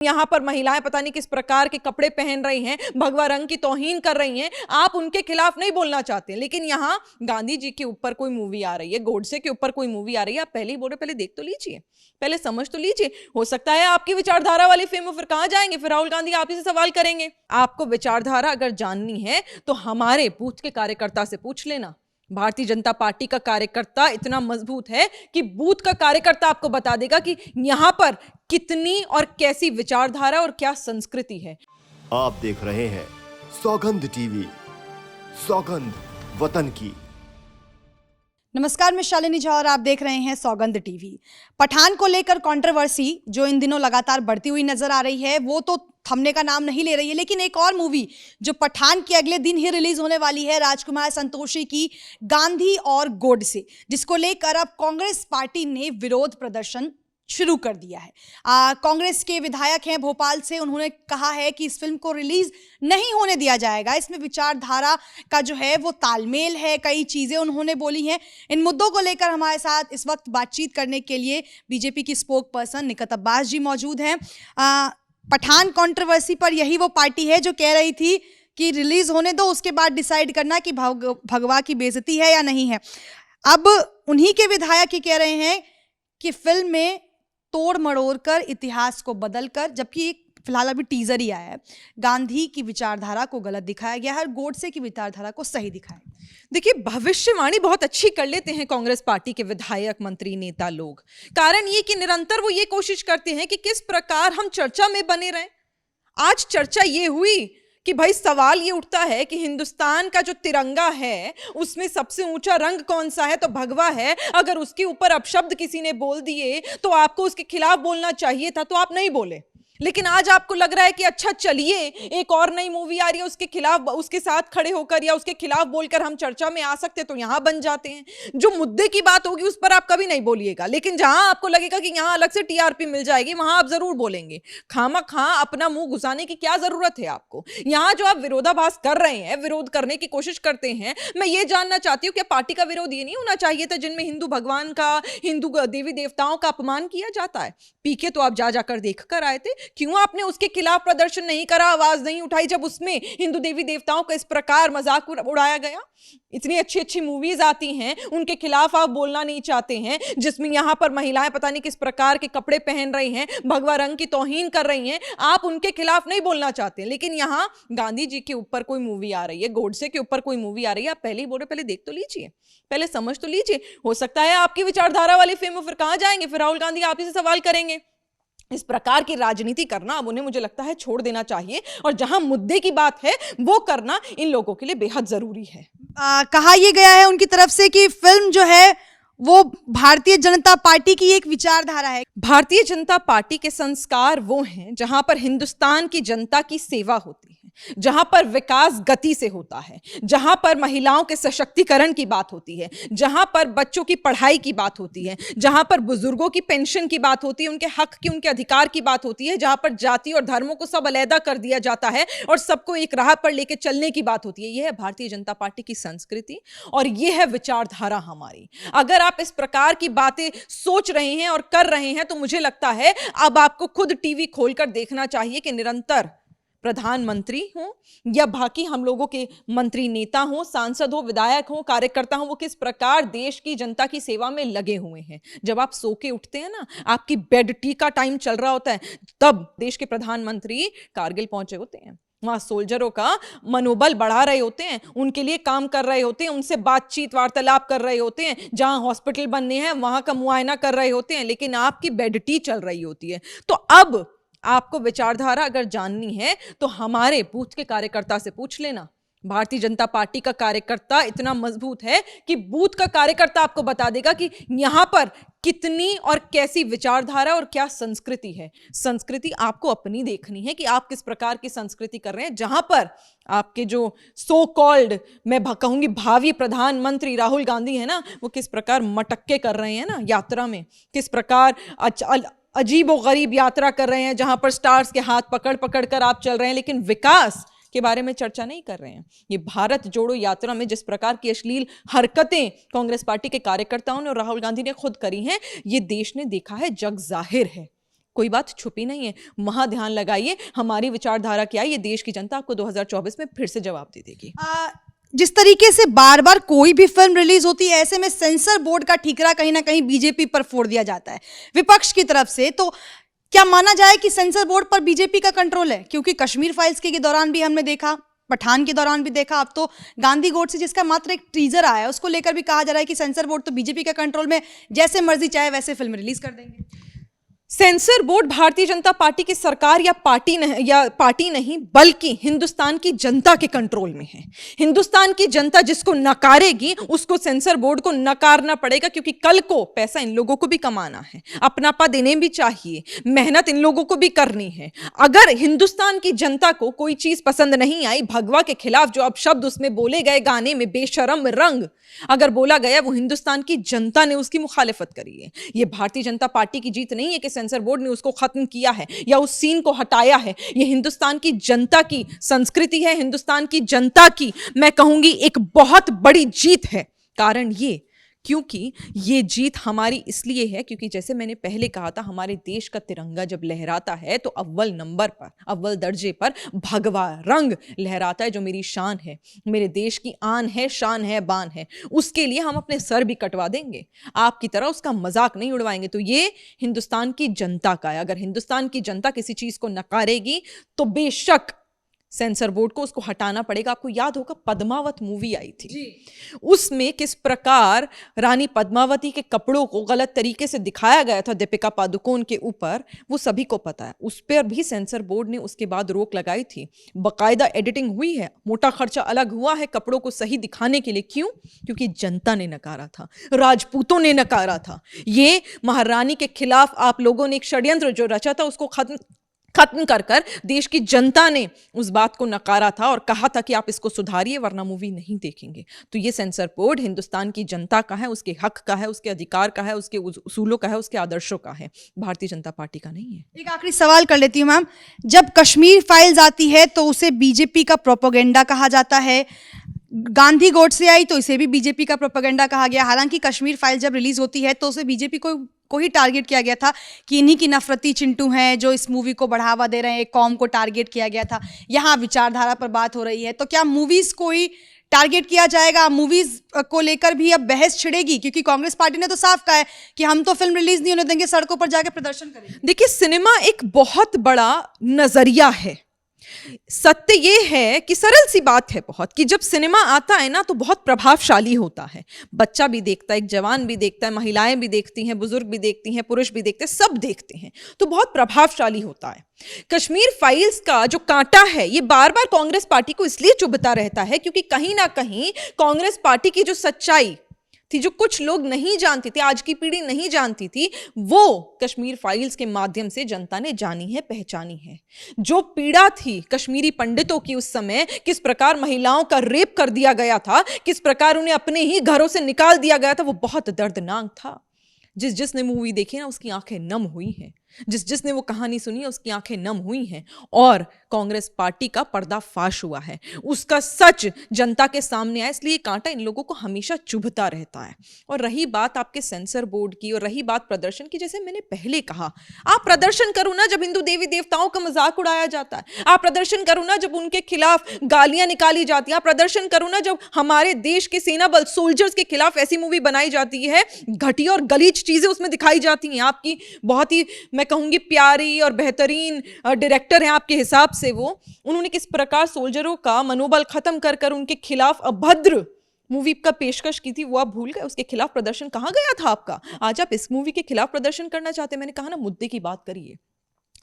यहाँ पर महिलाएं पता नहीं किस प्रकार के कपड़े पहन रही हैं, भगवा रंग की तौहीन कर रही हैं, आप उनके खिलाफ नहीं बोलना चाहते। लेकिन यहाँ गांधी जी के ऊपर कोई मूवी आ रही है, गोडसे के ऊपर कोई मूवी आ रही है, आप पहले ही बोल रहे, पहले देख तो लीजिए, पहले समझ तो लीजिए। हो सकता है आपकी विचारधारा वाली फिल्म, फिर कहां जाएंगे, फिर राहुल गांधी आप ही से सवाल करेंगे। आपको विचारधारा अगर जाननी है तो हमारे बूथ के कार्यकर्ता से पूछ लेना। भारतीय जनता पार्टी का कार्यकर्ता इतना मजबूत है कि बूथ का कार्यकर्ता आपको बता देगा कि यहां पर कितनी और कैसी विचारधारा और क्या संस्कृति है। आप देख रहे हैं सौगंध टीवी, सौगंध वतन की। नमस्कार, मैं शालिनी झा और आप देख रहे हैं सौगंध टीवी। पठान को लेकर कंट्रोवर्सी जो इन दिनों लगातार बढ़ती हुई नजर आ रही है वो तो थमने का नाम नहीं ले रही है, लेकिन एक और मूवी जो पठान के अगले दिन ही रिलीज होने वाली है, राजकुमार संतोषी की गांधी और गोडसे, जिसको लेकर अब कांग्रेस पार्टी ने विरोध प्रदर्शन शुरू कर दिया है। कांग्रेस के विधायक हैं भोपाल से, उन्होंने कहा है कि इस फिल्म को रिलीज नहीं होने दिया जाएगा। इसमें विचारधारा का जो है वो तालमेल है, कई चीजें उन्होंने बोली हैं। इन मुद्दों को लेकर हमारे साथ इस वक्त बातचीत करने के लिए बीजेपी की स्पोक पर्सन निकत अब्बास जी मौजूद हैं। पठान कंट्रोवर्सी पर यही वो पार्टी है जो कह रही थी कि रिलीज होने दो, उसके बाद डिसाइड करना कि भगवा की बेइज्जती है या नहीं है। अब उन्हीं के विधायक ही कह रहे हैं कि फिल्म में तोड़ मड़ोड़ कर, इतिहास को बदलकर, जबकि फिलहाल अभी टीजर ही आया है, गांधी की विचारधारा को गलत दिखाया गया है और गोडसे की विचारधारा को सही दिखाया। देखिए, भविष्यवाणी बहुत अच्छी कर लेते हैं कांग्रेस पार्टी के विधायक, मंत्री, नेता लोग। कारण ये कि निरंतर वो ये कोशिश करते हैं कि किस प्रकार हम चर्चा में बने रहें। आज चर्चा ये हुई कि भाई सवाल ये उठता है कि हिंदुस्तान का जो तिरंगा है उसमें सबसे ऊंचा रंग कौन सा है, तो भगवा है। अगर उसके ऊपर अपशब्द किसी ने बोल दिए तो आपको उसके खिलाफ बोलना चाहिए था, तो आप नहीं बोले। लेकिन आज आपको लग रहा है कि अच्छा चलिए एक और नई मूवी आ रही है, उसके खिलाफ, उसके साथ खड़े होकर या उसके खिलाफ बोलकर हम चर्चा में आ सकते, तो यहां बन जाते हैं। जो मुद्दे की बात होगी उस पर आप कभी नहीं बोलिएगा, लेकिन जहां आपको लगेगा कि यहां अलग से टीआरपी मिल जाएगी वहां आप जरूर बोलेंगे। खामखा अपना मुंह घुसाने की क्या जरूरत है आपको। यहां जो आप विरोधाभास कर रहे हैं, विरोध करने की कोशिश करते हैं, मैं ये जानना चाहती हूं कि पार्टी का विरोध ये नहीं होना चाहिए था जिनमें हिंदू भगवान का, हिंदू देवी देवताओं का अपमान किया जाता है। पीके तो आप जा जाकर देख कर आए थे, क्यों आपने उसके खिलाफ प्रदर्शन नहीं करा, आवाज नहीं उठाई जब उसमें हिंदू देवी देवताओं का इस प्रकार मजाक उड़ाया गया। इतनी अच्छी अच्छी मूवीज आती हैं, उनके खिलाफ आप बोलना नहीं चाहते हैं, जिसमें यहां पर महिलाएं पता नहीं किस प्रकार के कपड़े पहन रही हैं, भगवा रंग की तौहीन कर रही हैं, आप उनके खिलाफ नहीं बोलना चाहते। लेकिन यहां गांधी जी के ऊपर कोई मूवी आ रही है, गोडसे के ऊपर कोई मूवी आ रही है, आप पहले ही बोल रहे, पहले देख तो लीजिए, पहले समझ तो लीजिए। हो सकता है आपकी विचारधारा वाली फिल्म, फिर कहां जाएंगे, फिर राहुल गांधी आप ही से सवाल करेंगे। इस प्रकार की राजनीति करना अब उन्हें, मुझे लगता है, छोड़ देना चाहिए, और जहां मुद्दे की बात है वो करना इन लोगों के लिए बेहद जरूरी है। कहा यह गया है उनकी तरफ से कि फिल्म जो है वो भारतीय जनता पार्टी की एक विचारधारा है। भारतीय जनता पार्टी के संस्कार वो हैं जहां पर हिंदुस्तान की जनता की सेवा होती है, जहां पर विकास गति से होता है, जहां पर महिलाओं के सशक्तिकरण की बात होती है, जहां पर बच्चों की पढ़ाई की बात होती है, जहां पर बुजुर्गों की पेंशन की बात होती है, उनके हक की, उनके अधिकार की बात होती है, जहां पर जाति और धर्मों को सब अलग कर दिया जाता है और सबको एक राह पर लेकर चलने की बात होती है। यह है भारतीय जनता पार्टी की संस्कृति और यह है विचारधारा हमारी। अगर आप इस प्रकार की बातें सोच रहे हैं और कर रहे हैं तो मुझे लगता है अब आपको खुद टीवी खोलकर देखना चाहिए कि निरंतर प्रधानमंत्री हो या बाकी हम लोगों के मंत्री, नेता हो, सांसद हो, विधायक हो, कार्यकर्ता हो, वो किस प्रकार देश की जनता की सेवा में लगे हुए हैं। जब आप सो के उठते हैं ना, आपकी बेड टी का टाइम चल रहा होता है, तब देश के प्रधानमंत्री कारगिल पहुंचे होते हैं, वहां सोल्जरों का मनोबल बढ़ा रहे होते हैं, उनके लिए काम कर रहे होते हैं, उनसे बातचीत वार्तालाप कर रहे होते हैं, जहां हॉस्पिटल बनने हैं वहां का मुआयना कर रहे होते हैं, लेकिन आपकी बेड टी चल रही होती है। तो अब आपको विचारधारा अगर जाननी है तो हमारे बूथ के कार्यकर्ता से पूछ लेना। भारतीय जनता पार्टी का कार्यकर्ता इतना मजबूत है कि बूथ का कार्यकर्ता आपको बता देगा कि यहां पर कितनी और कैसी विचारधारा और क्या संस्कृति है। संस्कृति आपको अपनी देखनी है कि आप किस प्रकार की संस्कृति कर रहे हैं, जहां पर आपके जो सो कॉल्ड, मैं कहूंगी भावी प्रधानमंत्री राहुल गांधी है ना, वो किस प्रकार मटक्के कर रहे हैं ना यात्रा में, किस प्रकार अजीब और गरीब यात्रा कर रहे हैं, जहां पर स्टार्स के हाथ पकड़ पकड़ कर आप चल रहे हैं, लेकिन विकास के बारे में चर्चा नहीं कर रहे हैं। ये भारत जोड़ो यात्रा में जिस प्रकार की अश्लील हरकतें कांग्रेस पार्टी के कार्यकर्ताओं ने और राहुल गांधी ने खुद करी हैं, ये देश ने देखा है, जग जाहिर है। कोई बात छुपी नहीं है। वहां ध्यान लगाइए हमारी विचारधारा क्या है, ये देश की जनता आपको 2024 में फिर से जवाब दे देगी। जिस तरीके से बार बार कोई भी फिल्म रिलीज होती है, ऐसे में सेंसर बोर्ड का ठीकरा कहीं ना कहीं बीजेपी पर फोड़ दिया जाता है विपक्ष की तरफ से। तो क्या माना जाए कि सेंसर बोर्ड पर बीजेपी का कंट्रोल है? क्योंकि कश्मीर फाइल्स के दौरान भी हमने देखा, पठान के दौरान भी देखा, अब तो गांधी गोडसे जिसका मात्र एक टीजर आया है उसको लेकर भी कहा जा रहा है कि सेंसर बोर्ड तो बीजेपी के कंट्रोल में, जैसे मर्जी चाहे वैसे फिल्म रिलीज कर देंगे। Sensor board Bharatiya Janata party की सरकार या पार्टी नहीं बल्कि हिंदुस्तान की जनता के कंट्रोल में है। हिंदुस्तान की जनता जिसको नकारेगी उसको सेंसर बोर्ड को नकारना पड़ेगा, क्योंकि कल को पैसा इन लोगों को भी कमाना है, अपनापा देने भी चाहिए, मेहनत इन लोगों को भी करनी है। अगर हिंदुस्तान की जनता को कोई चीज पसंद नहीं आई, भगवा के खिलाफ जो अब शब्द उसमें बोले गए गाने में, बेशरम रंग अगर बोला गया, वो हिंदुस्तान की जनता ने उसकी मुखालिफत करी है। ये भारतीय जनता पार्टी की जीत नहीं है कि सेंसर बोर्ड ने उसको खत्म किया है या उस सीन को हटाया है। ये हिंदुस्तान की जनता की संस्कृति है, हिंदुस्तान की जनता की मैं कहूंगी एक बहुत बड़ी जीत है। कारण ये क्योंकि ये जीत हमारी इसलिए है क्योंकि जैसे मैंने पहले कहा था, हमारे देश का तिरंगा जब लहराता है तो अव्वल नंबर पर, अव्वल दर्जे पर भगवा रंग लहराता है, जो मेरी शान है, मेरे देश की आन है, शान है, बान है। उसके लिए हम अपने सर भी कटवा देंगे, आपकी तरह उसका मजाक नहीं उड़वाएंगे। तो ये हिंदुस्तान की जनता का है। अगर हिंदुस्तान की जनता किसी चीज को नकारेगी तो बेशक सेंसर बोर्ड को उसको हटाना पड़ेगा। आपको याद होगा पद्मावत मूवी आई थी, उसमें किस प्रकार रानी पद्मावती के कपड़ों को गलत तरीके से दिखाया गया था दीपिका पादुकोण के ऊपर, वो सभी को पता है। उस पर भी सेंसर बोर्ड ने उसके बाद रोक लगाई थी, बाकायदा एडिटिंग हुई है, मोटा खर्चा अलग हुआ है कपड़ों को सही दिखाने के लिए। क्यों? क्योंकि जनता ने नकारा था, राजपूतों ने नकारा था। ये महारानी के खिलाफ आप लोगों ने एक षड्यंत्र जो रचा था उसको खत्म कर देश की जनता ने उस बात को नकारा था और कहा था कि आप इसको सुधारिए वरना मूवी नहीं देखेंगे। तो ये सेंसर बोर्ड हिंदुस्तान की जनता का है, उसके हक का है, उसके अधिकार का है, उसके उसूलों का है, उसके आदर्शों का है, भारतीय जनता पार्टी का नहीं है। एक आखिरी सवाल कर लेती हूँ मैम, जब कश्मीर फाइल्स आती है तो उसे बीजेपी का प्रोपेगेंडा कहा जाता है, गांधी गोडसे आई तो इसे भी बीजेपी का प्रोपेगेंडा कहा गया। हालांकि कश्मीर फाइल जब रिलीज होती है तो उसे बीजेपी को ही टारगेट किया गया था कि इन्हीं की नफरती चिंटू हैं जो इस मूवी को बढ़ावा दे रहे हैं, एक कौम को टारगेट किया गया था। यहाँ विचारधारा पर बात हो रही है, तो क्या मूवीज को ही टारगेट किया जाएगा? मूवीज को लेकर भी अब बहस छिड़ेगी, क्योंकि कांग्रेस पार्टी ने तो साफ कहा है कि हम तो फिल्म रिलीज नहीं होने देंगे, सड़कों पर जाकर प्रदर्शन करेंगे। देखिए, सिनेमा एक बहुत बड़ा नजरिया है। सत्य ये है कि सरल सी बात है बहुत, कि जब सिनेमा आता है ना तो बहुत प्रभावशाली होता है। बच्चा भी देखता है, एक जवान भी देखता है, महिलाएं भी देखती हैं, बुजुर्ग भी देखती हैं, पुरुष भी देखते हैं, सब देखते हैं, तो बहुत प्रभावशाली होता है। कश्मीर फाइल्स का जो कांटा है ये बार बार कांग्रेस पार्टी को इसलिए चुभता रहता है क्योंकि कहीं ना कहीं कांग्रेस पार्टी की जो सच्चाई थी, जो कुछ लोग नहीं जानते थे, आज की पीढ़ी नहीं जानती थी, वो कश्मीर फाइल्स के माध्यम से जनता ने जानी है, पहचानी है। जो पीड़ा थी कश्मीरी पंडितों की उस समय, किस प्रकार महिलाओं का रेप कर दिया गया था, किस प्रकार उन्हें अपने ही घरों से निकाल दिया गया था, वो बहुत दर्दनाक था। जिसने मूवी देखी ना उसकी आंखें नम हुई हैं, जिसने वो कहानी सुनी है उसकी आंखें नम हुई हैं, और कांग्रेस पार्टी का पर्दाफाश हुआ है, उसका सच जनता के सामने आया। इसलिए कांटा इन लोगों को हमेशा चुभता रहता है। और रही बात आपके सेंसर बोर्ड की और रही बात प्रदर्शन की, जैसे मैंने पहले कहा, आप प्रदर्शन करो ना जब हिंदू देवी देवताओं का मजाक उड़ाया जाता है, आप प्रदर्शन करो ना जब उनके खिलाफ गालियां निकाली जाती हैं, आप प्रदर्शन करो ना जब हमारे देश के सेना बल सोल्जर्स के खिलाफ ऐसी मूवी बनाई जाती है, घटिया और गलीज चीजें उसमें दिखाई जाती हैं। आपकी बहुत ही मैं कहूंगी प्यारी और बेहतरीन डायरेक्टर हैं आपके हिसाब से, वो उन्होंने किस प्रकार सोल्जरों का मनोबल खत्म कर उनके खिलाफ अभद्र मूवी का पेशकश की थी, वो आप भूल गए। उसके खिलाफ प्रदर्शन कहां गया था आपका? आज आप इस मूवी के खिलाफ प्रदर्शन करना चाहते हैं। मैंने कहा ना, मुद्दे की बात करिए,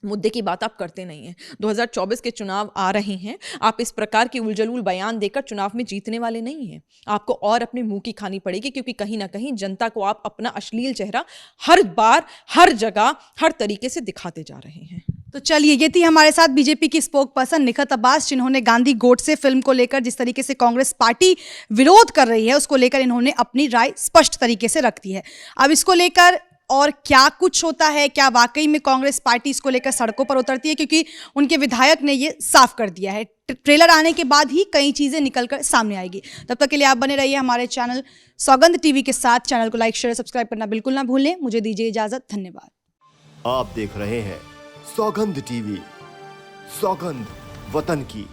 मुद्दे की बात आप करते नहीं हैं। 2024 के चुनाव आ रहे हैं, आप इस प्रकार की उलझुल बयान देकर चुनाव में जीतने वाले नहीं हैं। आपको और अपने मुंह की खानी पड़ेगी, क्योंकि कहीं ना कहीं जनता को आप अपना अश्लील चेहरा हर बार, हर जगह, हर तरीके से दिखाते जा रहे हैं। तो चलिए, ये थी हमारे साथ बीजेपी की स्पोक पर्सन निखत अब्बास, जिन्होंने गांधी गोडसे फिल्म को लेकर जिस तरीके से कांग्रेस पार्टी विरोध कर रही है उसको लेकर इन्होंने अपनी राय स्पष्ट तरीके से रख दी है। अब इसको लेकर और क्या कुछ होता है, क्या वाकई में कांग्रेस पार्टी इसको लेकर सड़कों पर उतरती है, क्योंकि उनके विधायक ने ये साफ कर दिया है। ट्रेलर आने के बाद ही कई चीजें निकलकर सामने आएगी। तब तक के लिए आप बने रहिए हमारे चैनल सौगंध टीवी के साथ। चैनल को लाइक, शेयर, सब्सक्राइब करना बिल्कुल ना भूलें। मुझे दीजिए इजाजत, धन्यवाद। आप देख रहे हैं सौगंध टीवी, सौगंध वतन की।